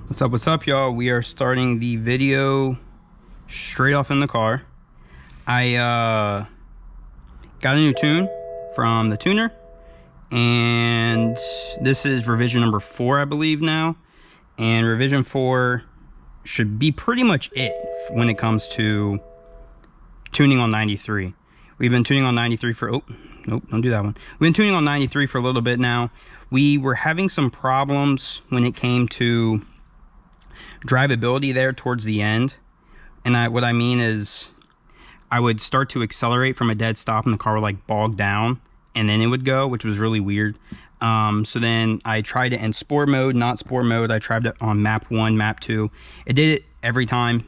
What's up, y'all? We are starting the video straight off in the car. I got a new tune from the tuner, and this is revision number 4, I believe now. And revision 4 should be pretty much it when it comes to tuning on 93. We've been tuning on 93 for, oh, nope, don't do that one. We've been tuning on 93 for a little bit now. We were having some problems when it came to drivability there towards the end. And what I mean is I would start to accelerate from a dead stop and the car would like bog down and then it would go, which was really weird. So then I tried it in sport mode, not sport mode. I tried it on map 1, map 2. It did it every time.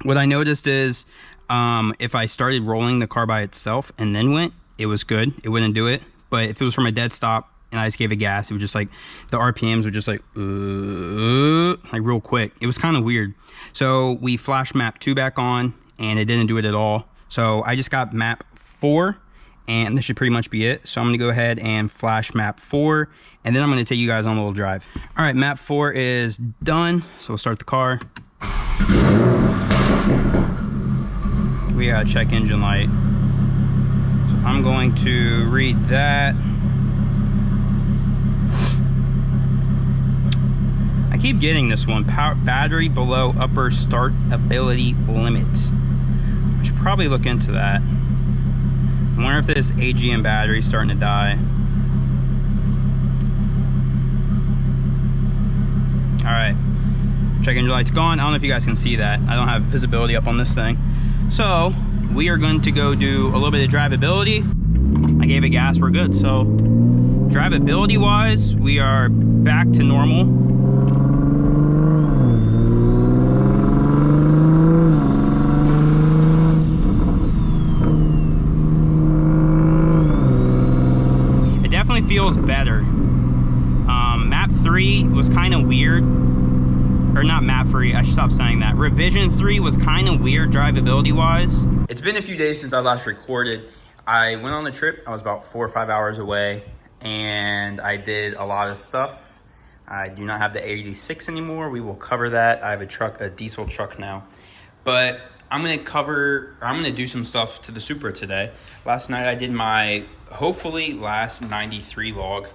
What I noticed is if I started rolling the car by itself and then went, it was good. It wouldn't do it. But if it was from a dead stop and I just gave it gas, it was just like the RPMs were just like real quick. It was kind of weird. So we flashed map 2 back on and it didn't do it at all. So I just got map 4 and this should pretty much be it. So I'm gonna go ahead and flash map 4 and then I'm gonna take you guys on a little drive. All right, map 4 is done. So we'll start the car. We got check engine light. So I'm going to read that. I keep getting this one, power battery below upper start ability limit. I should probably look into that. I wonder if this AGM battery is starting to die. All right, check engine light's gone. I don't know if you guys can see that. I don't have visibility up on this thing. So we are going to go do a little bit of drivability. I gave it gas, we're good. So drivability wise, we are back to normal. Feels better. Map 3 was kind of weird, or not map 3, I should stop saying that. Revision 3 was kind of weird drivability wise. It's been a few days since I last recorded. I went on a trip. I was about 4 or 5 hours away and I did a lot of stuff. I do not have the 86 anymore. We will cover that. I have a truck, a diesel truck now, but I'm gonna do some stuff to the Supra today. Last night I did my hopefully last 93 log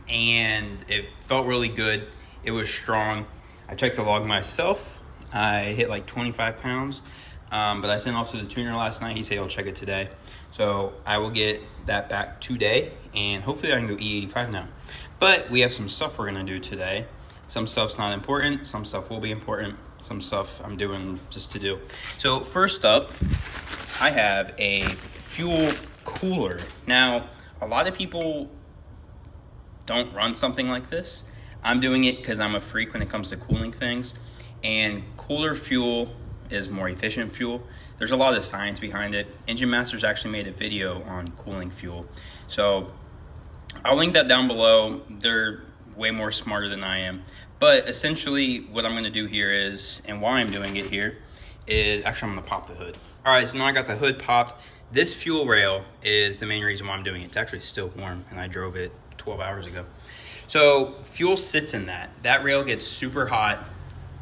and it felt really good. It was strong. I checked the log myself. I hit like 25 pounds, but I sent off to the tuner last night. He said he'll check it today. So I will get that back today and hopefully I can go E85 now. But we have some stuff we're gonna do today. Some stuff's not important, some stuff will be important, some stuff I'm doing just to do. So first up, I have a fuel cooler. Now, a lot of people don't run something like this. I'm doing it because I'm a freak when it comes to cooling things, and cooler fuel is more efficient fuel. There's a lot of science behind it. Engine Masters actually made a video on cooling fuel. So I'll link that down below. They're way more smarter than I am. But essentially what I'm gonna do here is, and why I'm doing it here, is actually I'm gonna pop the hood. All right, so now I got the hood popped. This fuel rail is the main reason why I'm doing it. It's actually still warm and I drove it 12 hours ago. So fuel sits in that. That rail gets super hot,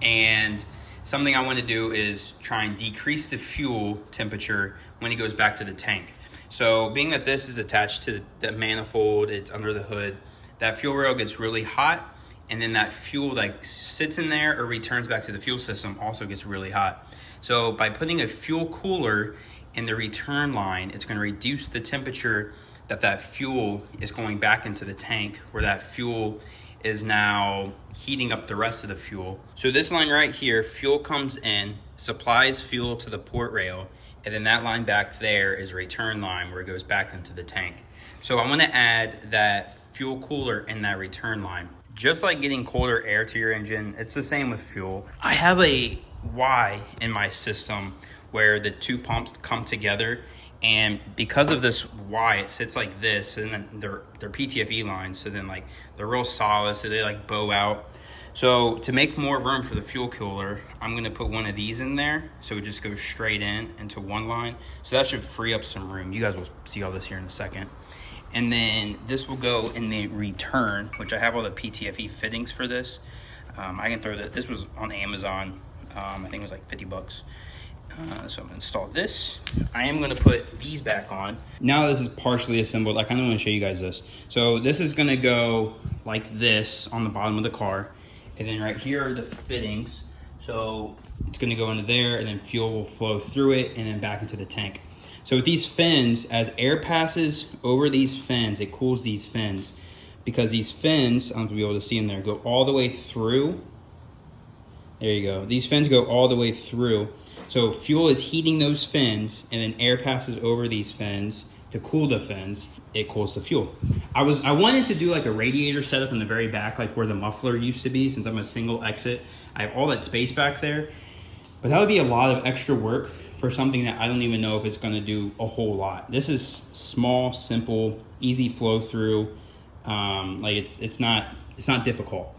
and something I want to do is try and decrease the fuel temperature when it goes back to the tank. So being that this is attached to the manifold, it's under the hood, that fuel rail gets really hot, and then that fuel like sits in there or returns back to the fuel system also gets really hot. So by putting a fuel cooler in the return line, it's going to reduce the temperature that fuel is going back into the tank, where that fuel is now heating up the rest of the fuel. So this line right here, fuel comes in, supplies fuel to the port rail, and then that line back there is a return line where it goes back into the tank. So I'm gonna add that fuel cooler in that return line. Just like getting colder air to your engine, it's the same with fuel. I have a Y in my system where the two pumps come together, and because of this Y, it sits like this, and then they're PTFE lines, so then like they're real solid, so they like bow out. So to make more room for the fuel cooler, I'm gonna put one of these in there, so it just goes straight into one line. So that should free up some room. You guys will see all this here in a second. And then this will go in the return, which I have all the PTFE fittings for this. I can throw this was on Amazon. I think it was like 50 bucks. So I'm gonna install this. I am gonna put these back on. Now this is partially assembled. I kind of want to show you guys this. So this is gonna go like this on the bottom of the car. And then right here are the fittings. So it's gonna go into there and then fuel will flow through it and then back into the tank. So with these fins, as air passes over these fins, it cools these fins. Because these fins, I don't know if you'll be able to see in there, go all the way through. There you go. These fins go all the way through. So fuel is heating those fins and then air passes over these fins to cool the fins. It cools the fuel. I wanted to do like a radiator setup in the very back, like where the muffler used to be, since I'm a single exit. I have all that space back there, but that would be a lot of extra work for something that I don't even know if it's gonna do a whole lot. This is small, simple, easy flow through. Like it's not difficult.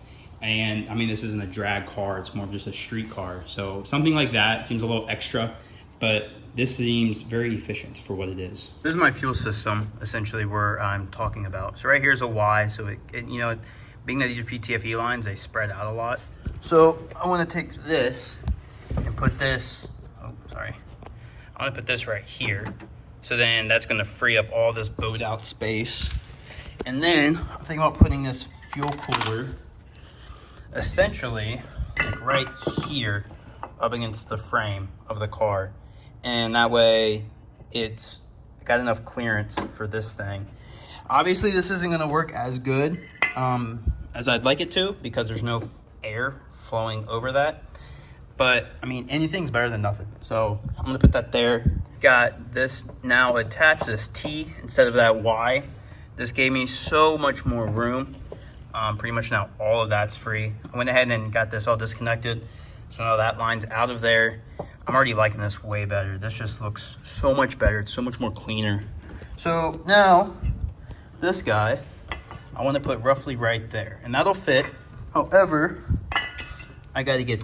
And I mean, this isn't a drag car, it's more of just a street car. So something like that seems a little extra, but this seems very efficient for what it is. This is my fuel system, essentially, where I'm talking about. So right here is a Y, so it you know, being that these are PTFE lines, they spread out a lot. So I want to take this and put this, oh, sorry. I want to put this right here. So then that's going to free up all this bowed out space. And then I'm thinking about putting this fuel cooler essentially like right here up against the frame of the car. And that way it's got enough clearance for this thing. Obviously this isn't going to work as good as I'd like it to, because there's no air flowing over that. But I mean, anything's better than nothing. So I'm going to put that there. Got this now attached, this T instead of that Y. This gave me so much more room. Pretty much now all of that's free. I went ahead and got this all disconnected. So now that line's out of there. I'm already liking this way better. This just looks so much better. It's so much more cleaner. So now this guy, I want to put roughly right there, and that'll fit. However, I got to get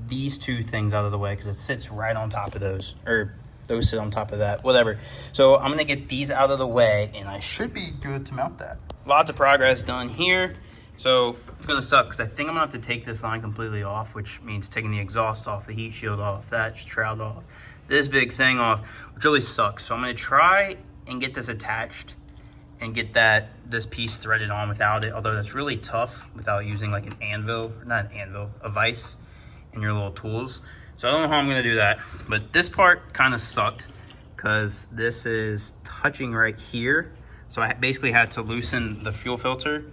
these two things out of the way because it sits right on top of those, or those sit on top of that, whatever. So I'm going to get these out of the way, and I should be good to mount that. Lots of progress done here. So it's going to suck because I think I'm going to have to take this line completely off, which means taking the exhaust off, the heat shield off, that shroud off, this big thing off, which really sucks. So I'm going to try and get this attached and get this piece threaded on without it, although that's really tough without using like an anvil, not an anvil, a vise in your little tools. So I don't know how I'm going to do that, but this part kind of sucked because this is touching right here. So I basically had to loosen the fuel filter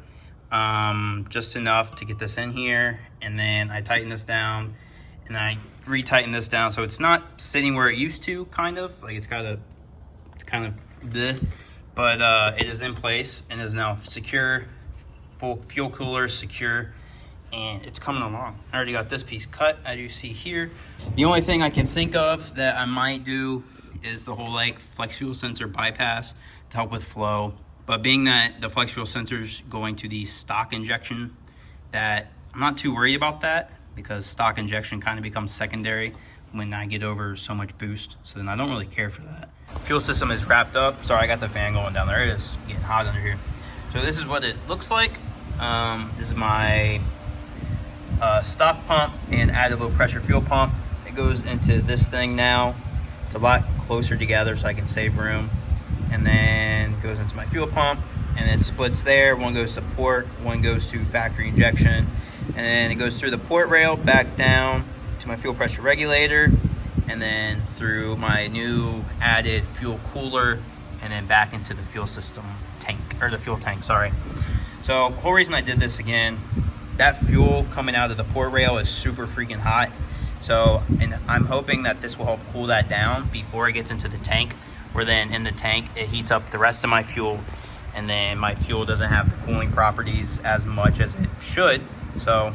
just enough to get this in here, and then I tighten this down, and then I retighten this down so it's not sitting where it used to, kind of like it's kind of bleh, but it is in place and is now secure. Full fuel cooler secure, and it's coming along. I already got this piece cut, as you see here. The only thing I can think of that I might do is the whole like flex fuel sensor bypass to help with flow. But being that the flex fuel sensor's going to the stock injection, that I'm not too worried about that, because stock injection kind of becomes secondary when I get over so much boost. So then I don't really care for that. Fuel system is wrapped up. Sorry, I got the fan going down there. It is getting hot under here. So this is what it looks like. This is my stock pump and added low pressure fuel pump. It goes into this thing now. It's a lot closer together so I can save room. And then goes into my fuel pump, and it splits there. One goes to port, one goes to factory injection, and then it goes through the port rail back down to my fuel pressure regulator, and then through my new added fuel cooler, and then back into the fuel system tank, or the fuel tank, sorry. So the whole reason I did this again, that fuel coming out of the port rail is super freaking hot. So, and I'm hoping that this will help cool that down before it gets into the tank, where then in the tank it heats up the rest of my fuel, and then my fuel doesn't have the cooling properties as much as it should. So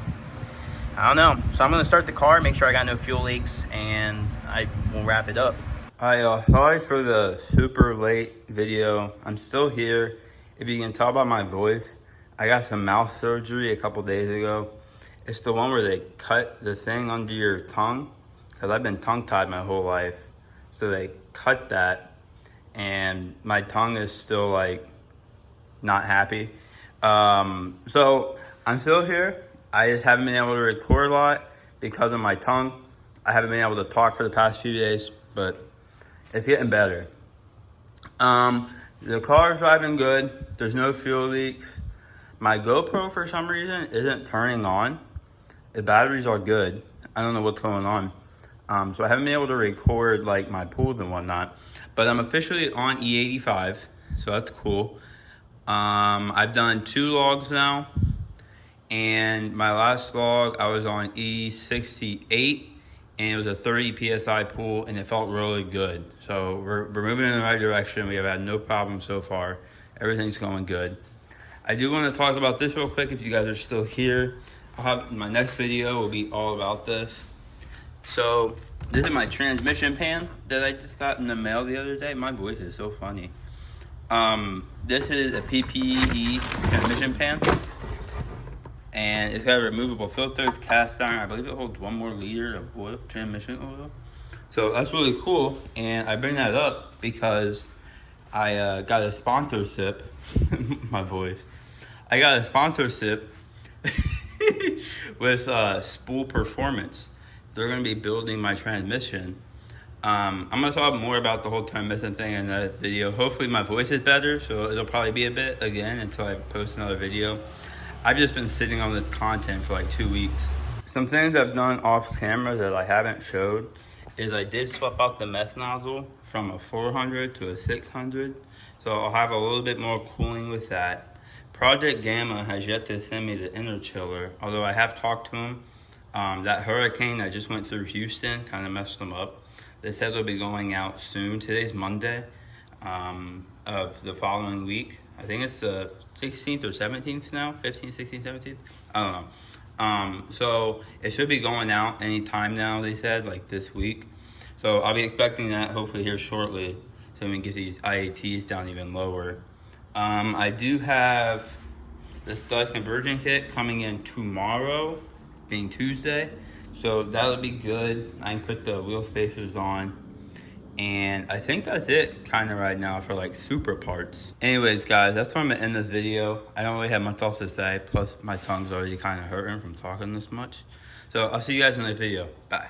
I don't know. So I'm going to start the car, make sure I got no fuel leaks, and I will wrap it up. Alright, sorry for the super late video. I'm still here. If you can tell by my voice, I got some mouth surgery a couple days ago. It's the one where they cut the thing under your tongue, because I've been tongue tied my whole life. So they cut that, and my tongue is still like not happy. So I'm still here. I just haven't been able to record a lot because of my tongue. I haven't been able to talk for the past few days, but it's getting better. The car's driving good. There's no fuel leaks. My GoPro, for some reason, isn't turning on. The batteries are good. I don't know what's going on. So I haven't been able to record like my pools and whatnot. But I'm officially on E85, so that's cool. I've done 2 logs now. And my last log, I was on E68. And it was a 30 PSI pool, and it felt really good. So we're moving in the right direction. We have had no problems so far. Everything's going good. I do want to talk about this real quick if you guys are still here. My next video will be all about this. So this is my transmission pan that I just got in the mail the other day. My voice is so funny. This is a PPE transmission pan. And it's got a removable filter. It's cast iron. I believe it holds 1 more liter of oil, transmission oil. So that's really cool. And I bring that up because I got a sponsorship. My voice. I got a sponsorship with Spool Performance. They're going to be building my transmission. I'm going to talk more about the whole transmission thing in that video. Hopefully my voice is better, so it'll probably be a bit again until I post another video. I've just been sitting on this content for like 2 weeks. Some things I've done off camera that I haven't showed is I did swap out the meth nozzle from a 400 to a 600. So I'll have a little bit more cooling with that. Project Gamma has yet to send me the inner chiller, although I have talked to them. That hurricane that just went through Houston kind of messed them up. They said they'll be going out soon. Today's Monday of the following week. I think it's the 16th or 17th now, 15th, 16th, 17th. I don't know. So it should be going out anytime now, they said, like this week. So I'll be expecting that hopefully here shortly so we can get these IATs down even lower. I do have the stud conversion kit coming in tomorrow, being Tuesday. So that'll be good. I can put the wheel spacers on. And I think that's it kind of right now for like Supra parts. Anyways, guys, that's where I'm going to end this video. I don't really have much else to say. Plus, my tongue's already kind of hurting from talking this much. So I'll see you guys in the next video. Bye.